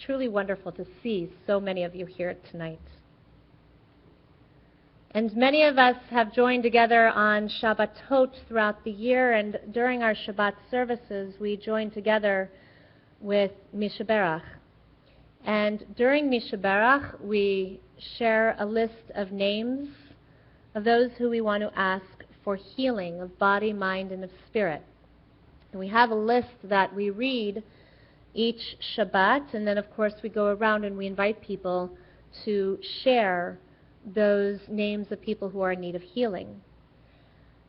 truly wonderful to see so many of you here tonight. And many of us have joined together on Shabbatot throughout the year, and during our Shabbat services, we join together with Mishaberach. And during Mishaberach, we share a list of names of those who we want to ask for healing of body, mind, and of spirit. And we have a list that we read each Shabbat, and then of course we go around and we invite people to share those names of people who are in need of healing.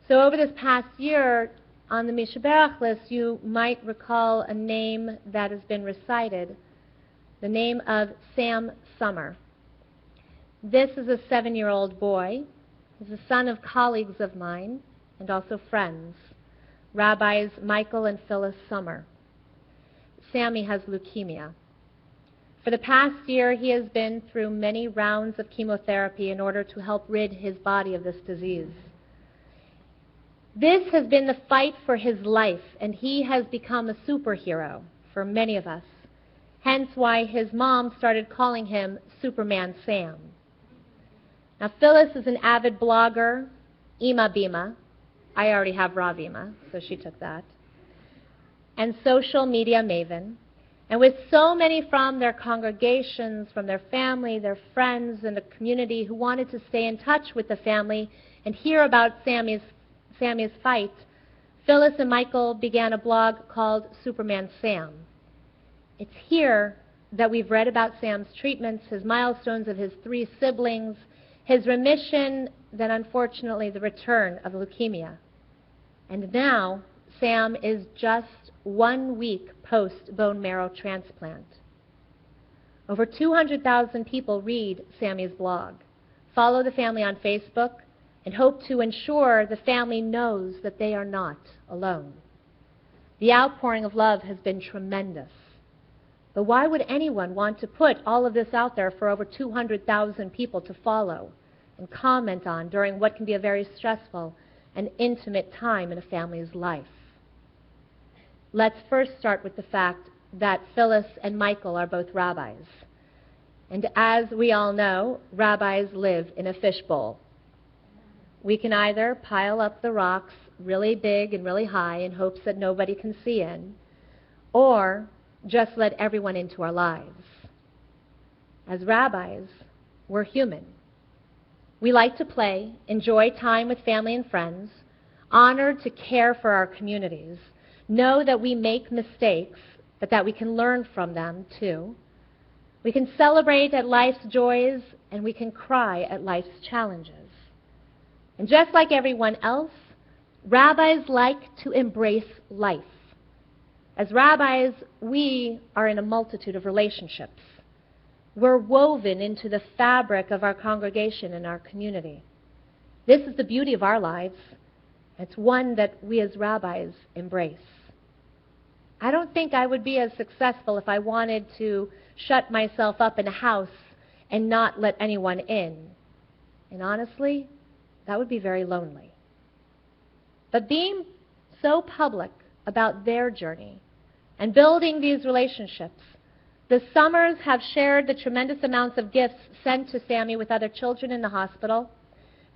So over this past year, on the Mishaberach list, you might recall a name that has been recited, the name of Sam Summer. This is a 7-year-old boy. He's the son of colleagues of mine and also friends, Rabbis Michael and Phyllis Summer. Sammy has leukemia. For the past year, he has been through many rounds of chemotherapy in order to help rid his body of this disease. This has been the fight for his life, and he has become a superhero for many of us, hence why his mom started calling him Superman Sam. Now, Phyllis is an avid blogger, Ima Bima. I already have Ravima, so she took that. And social media maven. And with so many from their congregations, from their family, their friends, and the community who wanted to stay in touch with the family and hear about Sammy's fight, Phyllis and Michael began a blog called Superman Sam. It's here that we've read about Sam's treatments, his milestones of his 3 siblings, his remission, then unfortunately the return of leukemia. And now Sam is just 1 week post-bone marrow transplant. Over 200,000 people read Sammy's blog, follow the family on Facebook, and hope to ensure the family knows that they are not alone. The outpouring of love has been tremendous. But why would anyone want to put all of this out there for over 200,000 people to follow and comment on during what can be a very stressful and intimate time in a family's life? Let's first start with the fact that Phyllis and Michael are both rabbis. And as we all know, rabbis live in a fishbowl. We can either pile up the rocks really big and really high in hopes that nobody can see in, or just let everyone into our lives. As rabbis, we're human. We like to play, enjoy time with family and friends, honor to care for our communities, know that we make mistakes, but that we can learn from them too. We can celebrate at life's joys, and we can cry at life's challenges. And just like everyone else, rabbis like to embrace life. As rabbis, we are in a multitude of relationships. We're woven into the fabric of our congregation and our community. This is the beauty of our lives. It's one that we as rabbis embrace. I don't think I would be as successful if I wanted to shut myself up in a house and not let anyone in. And honestly, that would be very lonely. But being so public about their journey and building these relationships, the Summers have shared the tremendous amounts of gifts sent to Sammy with other children in the hospital,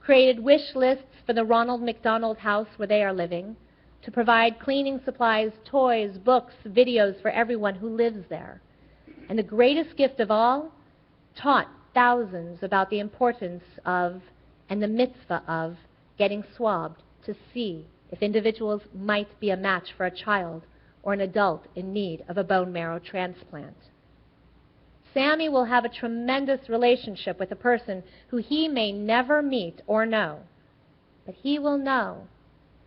created wish lists for the Ronald McDonald House where they are living, to provide cleaning supplies, toys, books, videos for everyone who lives there. And the greatest gift of all, taught thousands about the importance of and the mitzvah of getting swabbed to see if individuals might be a match for a child or an adult in need of a bone marrow transplant. Sammy will have a tremendous relationship with a person who he may never meet or know, but he will know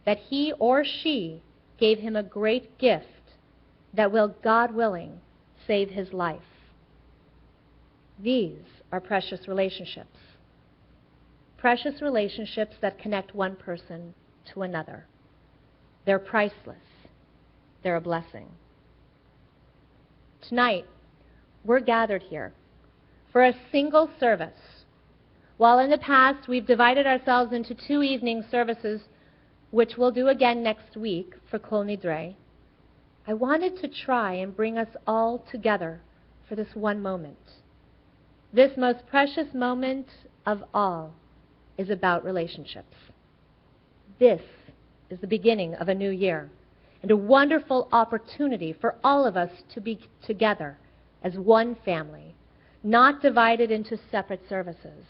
that he or she gave him a great gift that will, God willing, save his life. These are precious relationships. Precious relationships that connect one person to another. They're priceless. They're a blessing. Tonight, we're gathered here for a single service. While in the past we've divided ourselves into 2 evening services, which we'll do again next week for Kol Nidre, I wanted to try and bring us all together for this one moment. This most precious moment of all is about relationships. This is the beginning of a new year and a wonderful opportunity for all of us to be together as one family, not divided into separate services.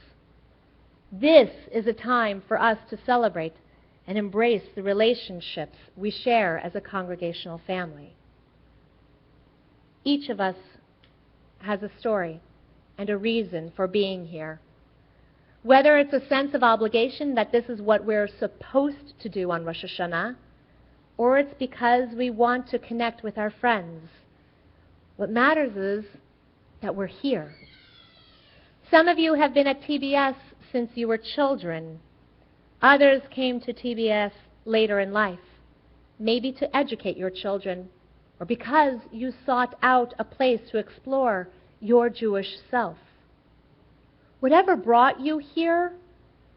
This is a time for us to celebrate and embrace the relationships we share as a congregational family. Each of us has a story and a reason for being here. Whether it's a sense of obligation that this is what we're supposed to do on Rosh Hashanah, or it's because we want to connect with our friends. What matters is that we're here. Some of you have been at TBS since you were children. Others came to TBS later in life, maybe to educate your children, or because you sought out a place to explore your Jewish self. Whatever brought you here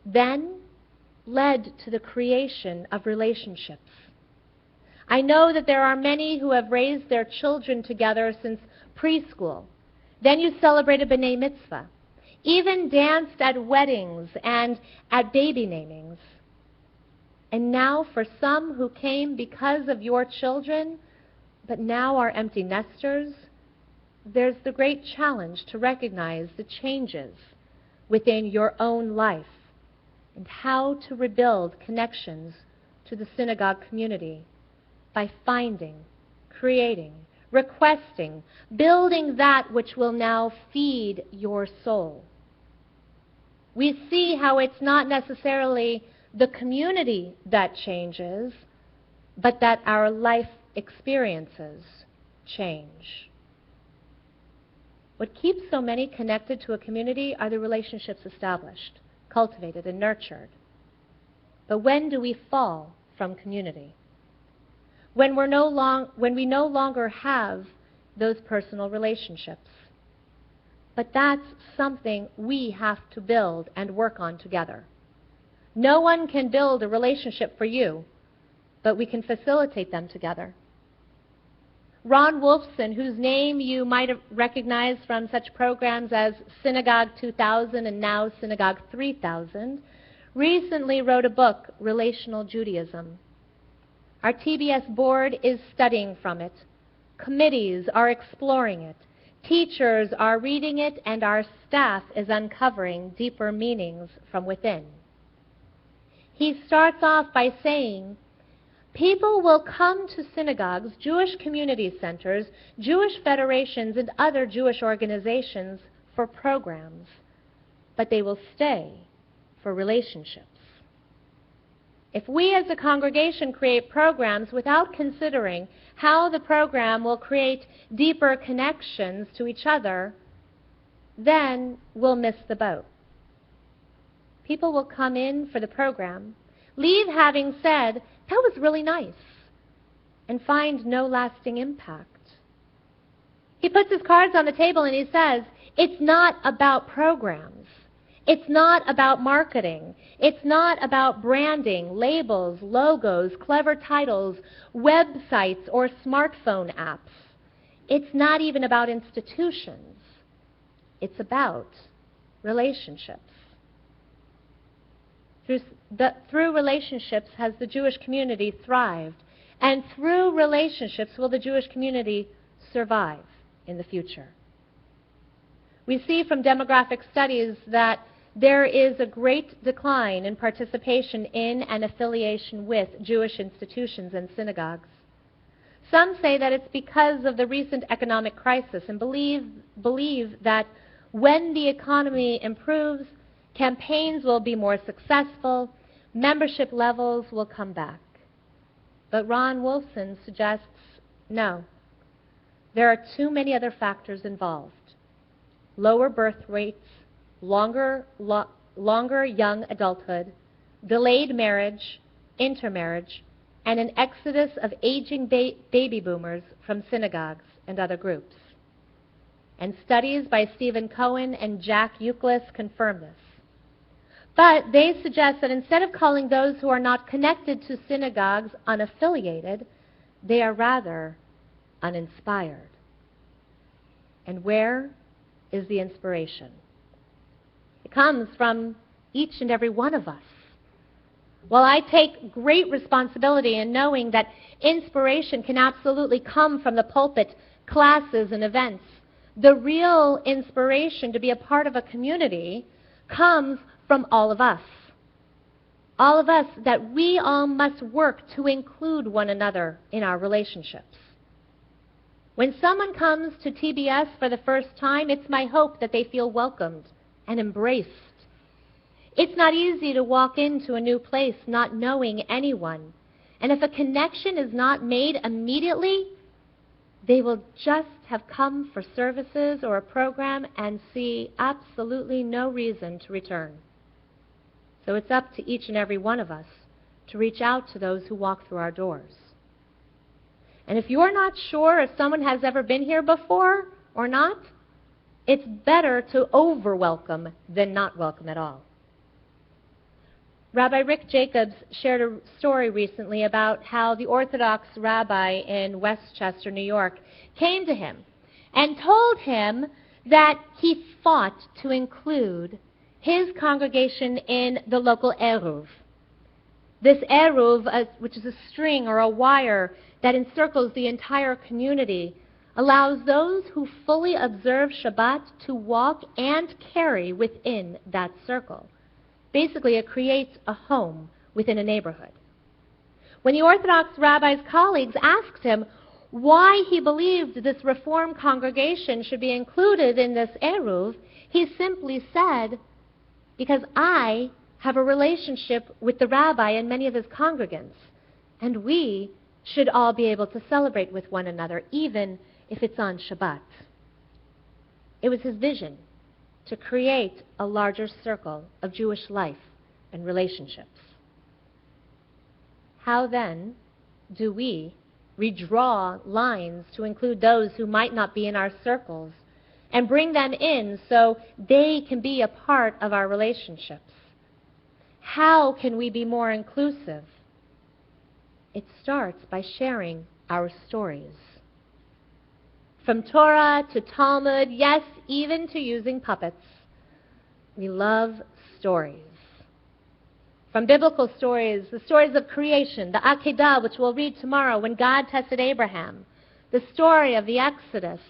then led to the creation of relationships. I know that there are many who have raised their children together since preschool. Then you celebrated B'nai Mitzvah, even danced at weddings and at baby namings. And now for some who came because of your children, but now are empty nesters, there's the great challenge to recognize the changes within your own life and how to rebuild connections to the synagogue community by finding, creating, requesting, building that which will now feed your soul. We see how it's not necessarily the community that changes, but that our life experiences change. What keeps so many connected to a community are the relationships established, cultivated, and nurtured. But when do we fall from community? When we no longer have those personal relationships. But that's something we have to build and work on together. No one can build a relationship for you, but we can facilitate them together. Ron Wolfson, whose name you might have recognized from such programs as Synagogue 2000 and now Synagogue 3000, recently wrote a book, Relational Judaism. Our TBS board is studying from it. Committees are exploring it. Teachers are reading it, and our staff is uncovering deeper meanings from within. He starts off by saying, people will come to synagogues, Jewish community centers, Jewish federations, and other Jewish organizations for programs, but they will stay for relationships. If we as a congregation create programs without considering how the program will create deeper connections to each other, then we'll miss the boat. People will come in for the program, leave having said, that was really nice, and find no lasting impact. He puts his cards on the table and he says, it's not about programs. It's not about marketing. It's not about branding, labels, logos, clever titles, websites, or smartphone apps. It's not even about institutions. It's about relationships. Through relationships has the Jewish community thrived, and through relationships will the Jewish community survive in the future. We see from demographic studies that there is a great decline in participation in and affiliation with Jewish institutions and synagogues. Some say that it's because of the recent economic crisis and believe that when the economy improves, campaigns will be more successful, membership levels will come back. But Ron Wolfson suggests no. There are too many other factors involved. Lower birth rates, longer young adulthood, delayed marriage, intermarriage, and an exodus of aging baby boomers from synagogues and other groups. And studies by Stephen Cohen and Jack Euclid confirm this. But they suggest that instead of calling those who are not connected to synagogues unaffiliated, they are rather uninspired. And where is the inspiration? It comes from each and every one of us. While I take great responsibility in knowing that inspiration can absolutely come from the pulpit, classes, and events, the real inspiration to be a part of a community comes from all of us. All of us, that we all must work to include one another in our relationships. When someone comes to TBS for the first time, it's my hope that they feel welcomed and embraced. It's not easy to walk into a new place not knowing anyone. And if a connection is not made immediately, they will just have come for services or a program and see absolutely no reason to return. So it's up to each and every one of us to reach out to those who walk through our doors. And if you're not sure if someone has ever been here before or not, it's better to over-welcome than not welcome at all. Rabbi Rick Jacobs shared a story recently about how the Orthodox rabbi in Westchester, New York, came to him and told him that he fought to include his congregation in the local Eruv. This Eruv, which is a string or a wire that encircles the entire community, allows those who fully observe Shabbat to walk and carry within that circle. Basically, it creates a home within a neighborhood. When the Orthodox rabbi's colleagues asked him why he believed this Reform congregation should be included in this Eruv, he simply said, because I have a relationship with the rabbi and many of his congregants, and we should all be able to celebrate with one another, even if it's on Shabbat. It was his vision to create a larger circle of Jewish life and relationships. How then do we redraw lines to include those who might not be in our circles and bring them in so they can be a part of our relationships? How can we be more inclusive? It starts by sharing our stories. From Torah to Talmud, yes, even to using puppets. We love stories. From biblical stories, the stories of creation, the Akedah, which we'll read tomorrow, when God tested Abraham, the story of the Exodus,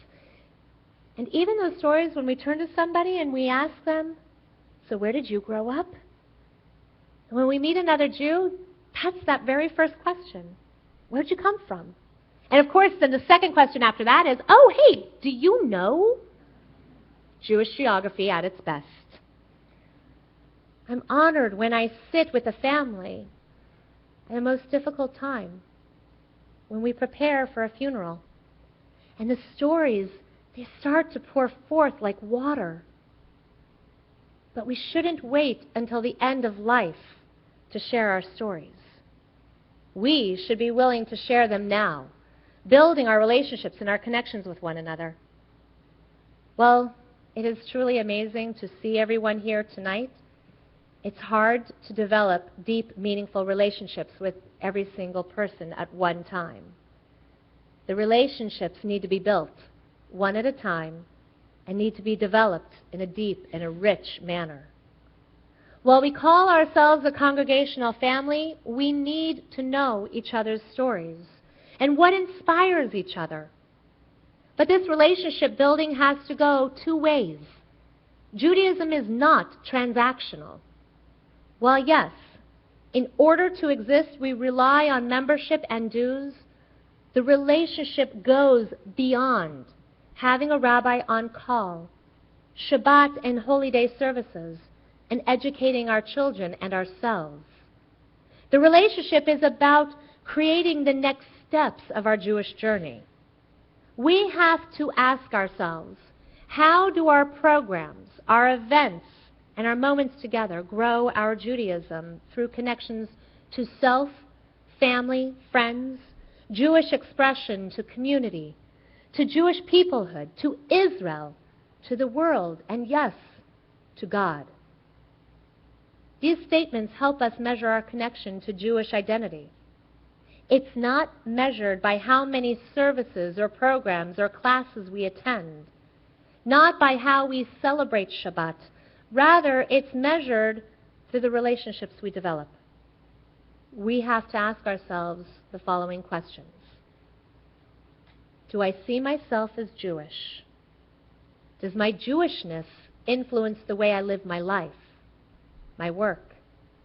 and even those stories when we turn to somebody and we ask them, so where did you grow up? And when we meet another Jew, that's that very first question. Where'd you come from? And of course, then the second question after that is, oh, hey, do you know? Jewish geography at its best. I'm honored when I sit with a family at a most difficult time, when we prepare for a funeral. And the stories, they start to pour forth like water. But we shouldn't wait until the end of life to share our stories. We should be willing to share them now, building our relationships and our connections with one another. Well, it is truly amazing to see everyone here tonight. It's hard to develop deep, meaningful relationships with every single person at one time. The relationships need to be built one at a time and need to be developed in a deep and a rich manner. While we call ourselves a congregational family, we need to know each other's stories and what inspires each other. But this relationship building has to go two ways. Judaism is not transactional. While yes, in order to exist we rely on membership and dues, the relationship goes beyond having a rabbi on call, Shabbat and holy day services, and educating our children and ourselves. The relationship is about creating the next steps of our Jewish journey. We have to ask ourselves, how do our programs, our events, and our moments together grow our Judaism through connections to self, family, friends, Jewish expression to community, to Jewish peoplehood, to Israel, to the world, and yes, to God. These statements help us measure our connection to Jewish identity. It's not measured by how many services or programs or classes we attend. not by how we celebrate Shabbat. Rather, it's measured through the relationships we develop. We have to ask ourselves the following questions. Do I see myself as Jewish? Does my Jewishness influence the way I live my life, my work,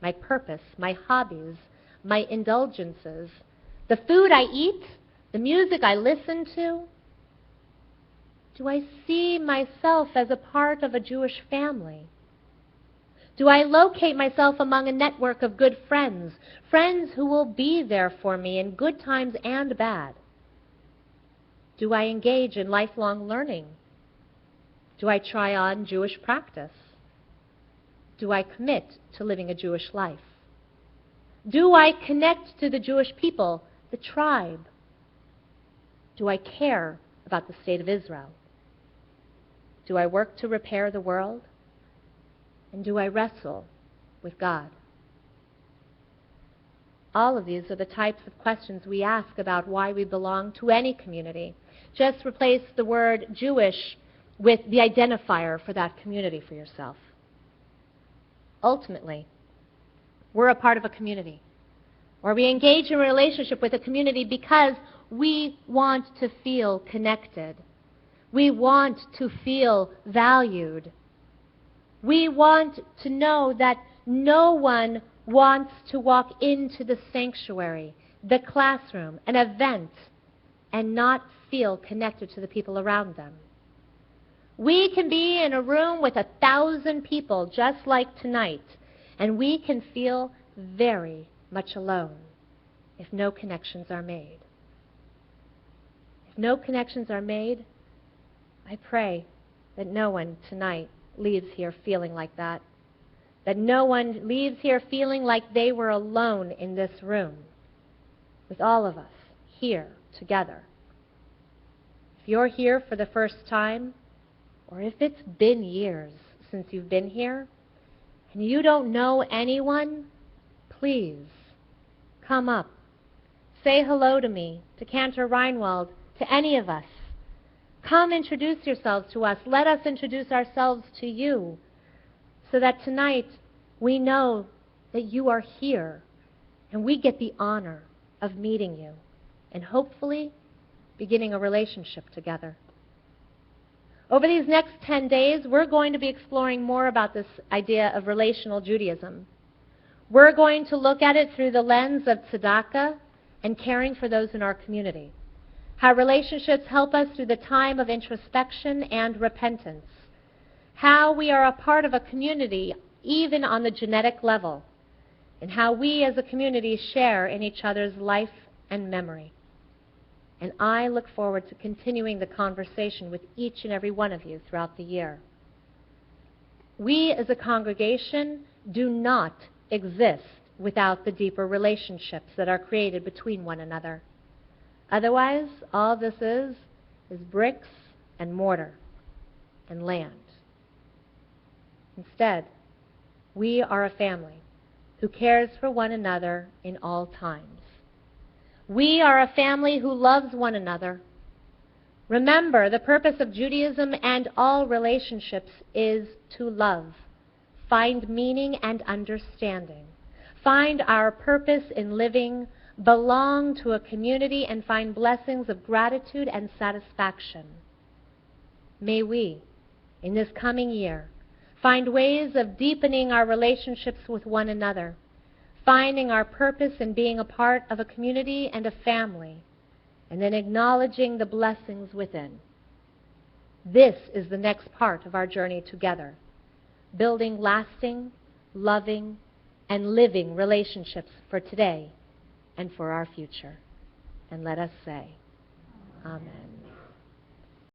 my purpose, my hobbies, my indulgences, the food I eat, the music I listen to? Do I see myself as a part of a Jewish family? Do I locate myself among a network of good friends, friends who will be there for me in good times and bad? Do I engage in lifelong learning? Do I try on Jewish practice? Do I commit to living a Jewish life? Do I connect to the Jewish people, the tribe? Do I care about the state of Israel? Do I work to repair the world? And do I wrestle with God? All of these are the types of questions we ask about why we belong to any community. Just replace the word Jewish with the identifier for that community for yourself. Ultimately, we're a part of a community, or we engage in a relationship with a community because we want to feel connected. We want to feel valued. We want to know that no one wants to walk into the sanctuary, the classroom, an event, and not feel connected to the people around them. We can be in a room with 1,000 people just like tonight, and we can feel very much alone if no connections are made. If no connections are made, I pray that no one tonight leaves here feeling like that no one leaves here feeling like they were alone in this room with all of us here together. If you're here for the first time, or if it's been years since you've been here, and you don't know anyone, please come up. Say hello to me, to Cantor Reinwald, to any of us. Come introduce yourselves to us. Let us introduce ourselves to you, so that tonight we know that you are here and we get the honor of meeting you and hopefully beginning a relationship together. Over these next 10 days, we're going to be exploring more about this idea of relational Judaism. We're going to look at it through the lens of tzedakah and caring for those in our community. How relationships help us through the time of introspection and repentance. How we are a part of a community, even on the genetic level. And how we as a community share in each other's life and memory. And I look forward to continuing the conversation with each and every one of you throughout the year. We as a congregation do not exist without the deeper relationships that are created between one another. Otherwise, all this is bricks and mortar and land. Instead, we are a family who cares for one another in all times. We are a family who loves one another. Remember, the purpose of Judaism and all relationships is to love, find meaning and understanding, find our purpose in living, belong to a community, and find blessings of gratitude and satisfaction. May we, in this coming year, find ways of deepening our relationships with one another, finding our purpose in being a part of a community and a family, and then acknowledging the blessings within. This is the next part of our journey together, building lasting, loving, and living relationships for today and for our future. And let us say, Amen.